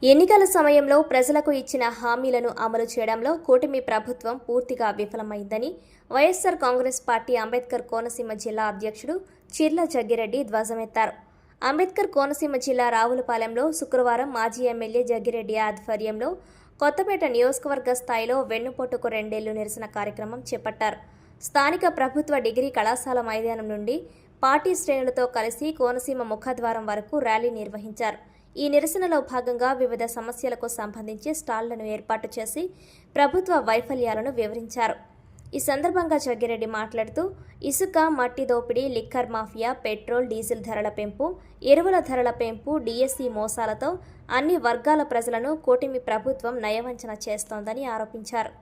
ఎన్నికల సమయంలో ప్రజలకు ఇచ్చిన హామీలను అమలు చేయడంలో కూటమి ప్రభుత్వం పూర్తిగా విఫలమైందని వైఎస్ఆర్ కాంగ్రెస్ పార్టీ అంబేద్కర్ కోనసీమ జిల్లా అధ్యక్షుడు చిర్ల జగ్గిరెడ్డి ధ్వజమెత్తారు. అంబేద్కర్ కోనసీమ జిల్లా రావులపాలెంలో శుక్రవారం మాజీ ఎమ్మెల్యే జగ్గిరెడ్డి ఆధ్వర్యంలో కొత్తపేట నియోజకవర్గ స్థాయిలో వెన్నుపోటుకు 2 ఏళ్లు నిరసన కార్యక్రమం చేపట్టారు. స్థానిక ప్రభుత్వ డిగ్రీ కళాశాల మైదానం నుండి పార్టీ శ్రేణులతో కలిసి కోనసీమ ముఖద్వారం వరకు ర్యాలీ నిర్వహించారు. ఈ నిరసనలో భాగంగా వివిధ సమస్యలకు సంబంధించి స్టాళ్లను ఏర్పాటు చేసి ప్రభుత్వ వైఫల్యాలను వివరించారు. ఈ సందర్భంగా జగ్గిరెడ్డి మాట్లాడుతూ ఇసుక, మట్టి దోపిడీ, లిక్కర్ మాఫియా, పెట్రోల్, డీజిల్ ధరల పెంపు, ఎరువుల ధరల పెంపు, డిఎస్సి మోసాలతో అన్ని వర్గాల ప్రజలను కూటమి ప్రభుత్వం నయవంచన చేస్తోందని ఆరోపించారు.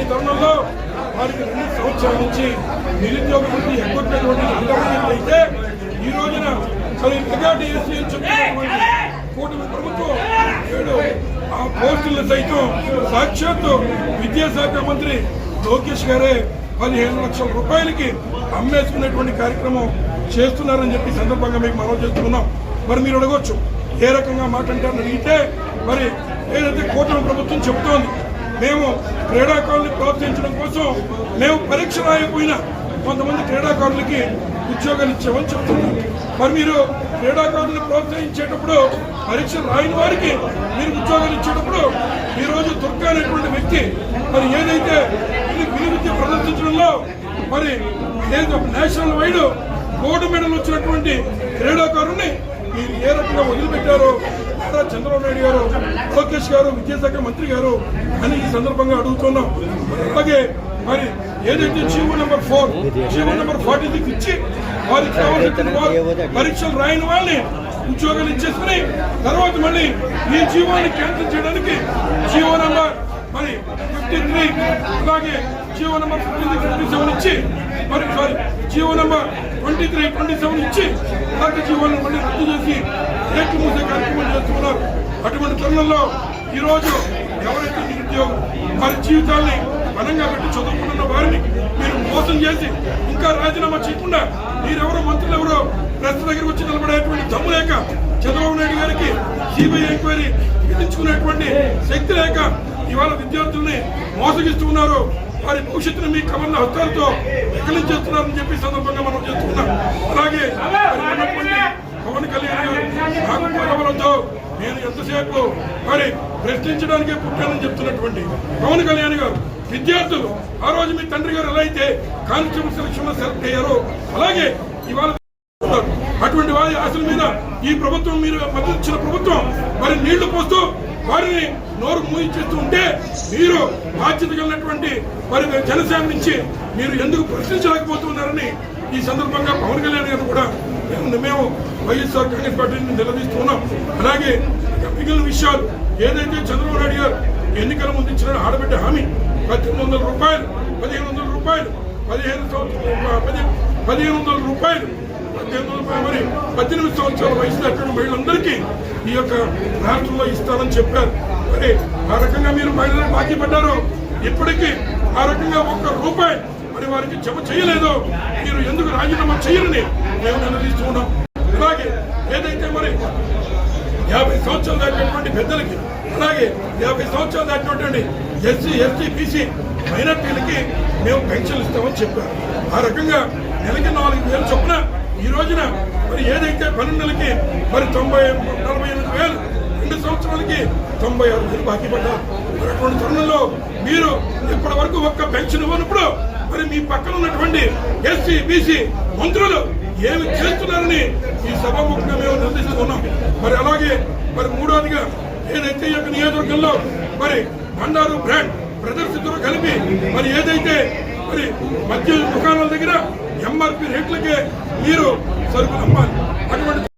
తరుణంలో వారికి 2 సంవత్సరాల నుంచి నిరుద్యోగ వృద్ధి ఎగ్గొట్టినటువంటి అయితే ఈ రోజున మరి మెగా డిఎస్సీ అని చెప్పినటువంటి కూటమి ప్రభుత్వం ఆ పోస్టులను సైతం సాక్షాత్తు విద్యాశాఖ మంత్రి లోకేష్ గారే 15 లక్షల రూపాయలకి అమ్మేసుకునేటువంటి కార్యక్రమం చేస్తున్నారని చెప్పి సందర్భంగా మీకు మనవి చేస్తున్నాం. మరి మీరు అడగొచ్చు ఏ రకంగా మాట అంటారని అడిగితే మరి ఏదైతే కూటమి ప్రభుత్వం చెబుతోంది మేము క్రీడాకారుల్ని ప్రోత్సహించడం కోసం మేము పరీక్ష రాయకపోయినా కొంతమంది క్రీడాకారులకి ఉద్యోగాలు ఇచ్చామని చెప్తున్నారు. మరి మీరు క్రీడాకారులను ప్రోత్సహించేటప్పుడు పరీక్ష రాయని వారికి మీరు ఉద్యోగాలు ఇచ్చేటప్పుడు ఈరోజు దుర్గా అనేటువంటి వ్యక్తి మరి ఏదైతే విలువిద్య ప్రదర్శించడంలో మరి నేషనల్ వైడ్ గోల్డ్ మెడల్ వచ్చినటువంటి క్రీడాకారుల్ని మీరు ఏ రకంగా వదిలిపెట్టారో చంద్రబాబు నాయుడు గారు, లోకేష్ గారు, విద్యాశాఖ మంత్రి గారు అని ఈ సందర్భంగా అడుగుతున్నాం. అలాగే మరి ఏదైతే జీవో నెంబర్ 46 ఇచ్చి వారికి కావాల్సిన పరీక్షలు రాయని వాళ్ళని ఉద్యోగాలు ఇచ్చేసుకుని తర్వాత మళ్ళీ ఈ జీవోని క్యాన్సిల్ చేయడానికి జీవో నెంబర్ మరి 53 అలాగే జీవో నెంబర్ 57 ఇచ్చి మరి జీవో నెంబర్ 23-27 ఇచ్చి అలాగే జీవోలను మళ్ళీ రద్దు చేసి రేట్లు మూసే కార్యక్రమం చేస్తున్నారు. అటువంటి తరుణంలో ఈరోజు ఎవరైతే నిరుద్యోగం వారి జీవితాల్ని బలంగా పెట్టి చదువుకుంటున్న వారిని మీరు మోసం చేసి ఇంకా రాజీనామా చేయకుండా మీరెవరో మంత్రులు ఎవరో ప్రెస్ దగ్గర వచ్చి నిలబడేటువంటి దమ్ము లేక చంద్రబాబు నాయుడు గారికి సిబిఐ ఎంక్వైరీ విధించుకునేటువంటి శక్తి లేక ఇవాళ విద్యార్థుల్ని మోసగిస్తున్నారు. వారి భవిష్యత్తును మీ కవర్ల హస్తాలతో వికలించేస్తున్నారని చెప్పి సందర్భంగా మనం చేస్తున్నాం. అలాగే పవన్ కళ్యాణ్ గారు నేను ఎంతసేపు మరి ప్రశ్నించడానికే పుట్టానని చెప్తున్నటువంటి పవన్ కళ్యాణ్ గారు విద్యార్థులు ఆ రోజు మీ తండ్రి గారు ఎలా అయితే కానిస్టేబుల్ సెలక్షన్ లో సెలెక్ట్ అయ్యారో అలాగే ఇవాళ అటువంటి వారి ఆశల మీద ఈ ప్రభుత్వం మీరు మద్దతు ఇచ్చిన ప్రభుత్వం మరి నీళ్లు పోస్తూ వారిని నోరు మూయించేస్తూ ఉంటే మీరు బాధ్యత కలిగినటువంటి మరి జనసేన నుంచి మీరు ఎందుకు ప్రశ్నించలేకపోతున్నారని ఈ సందర్భంగా పవన్ కళ్యాణ్ గారు కూడా మేము వైఎస్ఆర్ కాంగ్రెస్ పార్టీని నిలదీస్తున్నాం. అలాగే మిగిలిన విషయాలు ఏదైతే చంద్రబాబు నాయుడు గారు ఎన్నికల ముందు ఇచ్చిన ఆడబిడ్డ హామీ 1,800 రూపాయలు, 1,500 రూపాయలు, 1,500 రూపాయలు, 1,800 మరి 18 సంవత్సరాల వయసు దాటిన మహిళలందరికీ ఈ యొక్క రాష్ట్రంలో ఇస్తారని చెప్పారు. మరి ఆ రకంగా మీరు మహిళలకు బాకీ పడ్డారు. ఇప్పటికీ ఆ రకంగా 1 రూపాయి మరి వారికి జమ చేయలేదో మీరు ఎందుకు రాజీనామా చేయరని మేము నిలదీస్తూ ఉన్నాం. అలాగే ఏదైతే మరి 50 సంవత్సరాలు దాటినటువంటి పెద్దలకి అలాగే 50 సంవత్సరాలు దాటినటువంటి ఎస్సీ, ఎస్టీ, బీసీ మైనార్టీలకి మేము పెన్షన్లు ఇస్తామని చెప్పారు. ఆ రకంగా నెలకి 4,000 చొప్పున ఈ రోజున మరి ఏదైతే 12 నెలలకి మరి 48,000 2 సంవత్సరాలకి 96,000 బాకీ పడ్డారు. అటువంటి తరుణంలో మీరు ఇప్పటి వరకు ఒక్క పెన్షన్ ఇవ్వనప్పుడు మరి మీ పక్కన ఉన్నటువంటి ఎస్సీ, బీసీ మంత్రులు ఏమి చేస్తున్నారని ఈ సభాముఖంగా మేము నిర్ణయిస్తున్నాం. మరి అలాగే మరి మూడోదిగా ఏదైతే ఈ యొక్క నియోజకవర్గంలో మరి బండారు బ్రాండ్ ప్రదర్శితులు కలిపి మరి ఏదైతే మరి మద్య దుకాణాల దగ్గర ఎంఆర్పి రేట్లకే మీరు సరుకులు అమ్మాలి. అటువంటి